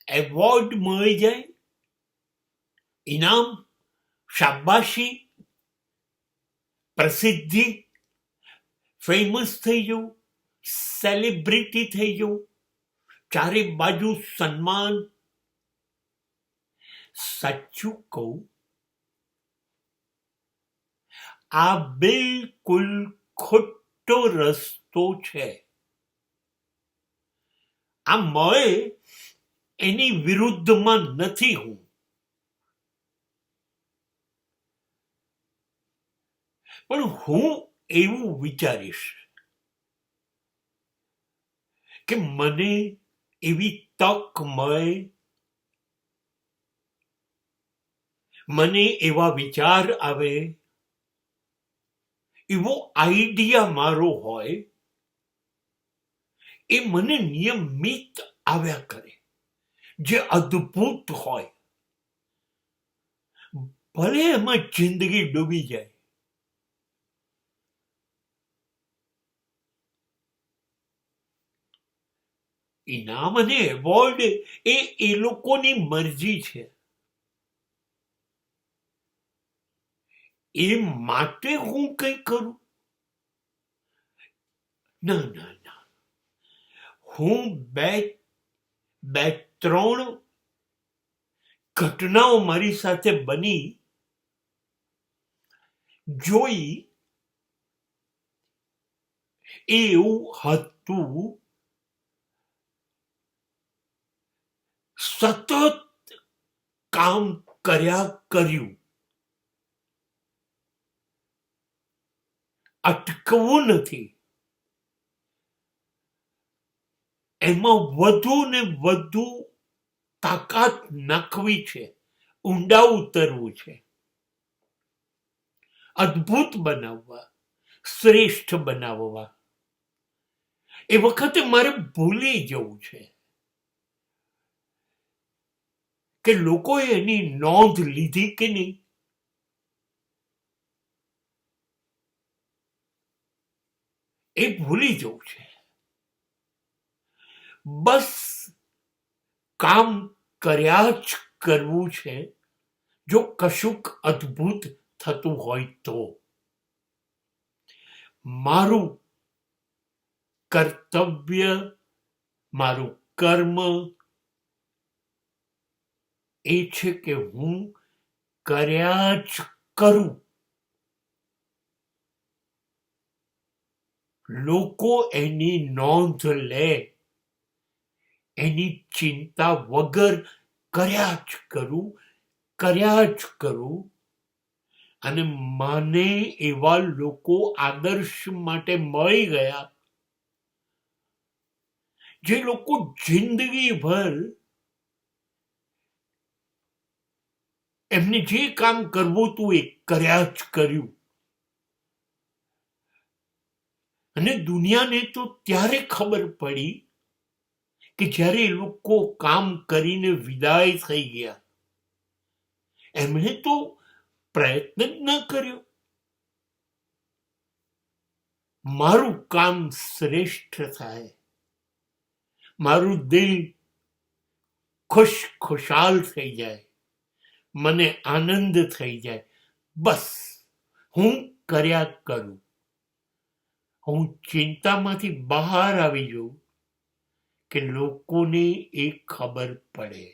Award મળી જાય, ઇનામ, શાબાશી, પ્રસિદ્ધિ, ફેમસ થઈ જવું, સેલિબ્રિટી થઈ જવું, ચારે બાજુ સન્માન. સાચું કહું, આ બિલકુલ ખોટો રસ્તો છે. આ મળે એની વિરુદ્ધમાં નથી હું, પણ હું એવું વિચારીશ કે મને એવી તક મળે, મને એવા વિચાર આવે, એવો આઈડિયા મારો હોય, એ મને નિયમિત આવ્યા કરે, જે અદ્ભુત હોય, ભલે એમાં જિંદગી ડૂબી જાય. ઇનામ અને એવોર્ડ એ લોકોની મરજી છે. એ માટે હું કંઈ કરું? ના ના ના, હું બે ત્રણ ઘટનાઓ મારી સાથે બની જોઈ, એવું હતું. સતત કામ કર્યું, અટકવું નથી, એમાં વધુ ને વધુ તાકાત નાખવી છે, ઊંડા ઉતરવું છે, અદ્ભુત બનાવવા, શ્રેષ્ઠ બનાવવા. એ વખતે મારે ભૂલી જવું છે કે લોકોએ એની નોંધ લીધી કે નહીં. એ ભૂલી જવું છે. બસ કામ કર્યા જ કરવું છે. જો કશુંક અદ્ભુત થતું હોય તો મારું કર્તવ્ય, મારું કર્મ એ છે કે હું કર્યા જ કરું. લોકો એની નોંધ લે એની ચિંતા વગર કર્યા જ કરું. અને મને એવા લોકો આદર્શ માટે મળી ગયા, જે લોકો જિંદગીભર એમને જે કામ કરવું હતું એ કર્યા જ કર્યું. અને દુનિયાને તો ત્યારે ખબર પડી કે જ્યારે એ લોકો કામ કરીને વિદાય થઈ ગયા. એમણે તો પ્રયત્ન જ ન કર્યો. મારું કામ શ્રેષ્ઠ થાય, મારું દિલ ખુશાલ થઈ જાય, મને આનંદ થઈ જાય, બસ હું કર્યા કરું. હું ચિંતામાંથી બહાર આવી જાઉં કે લોકોને એ ખબર પડે.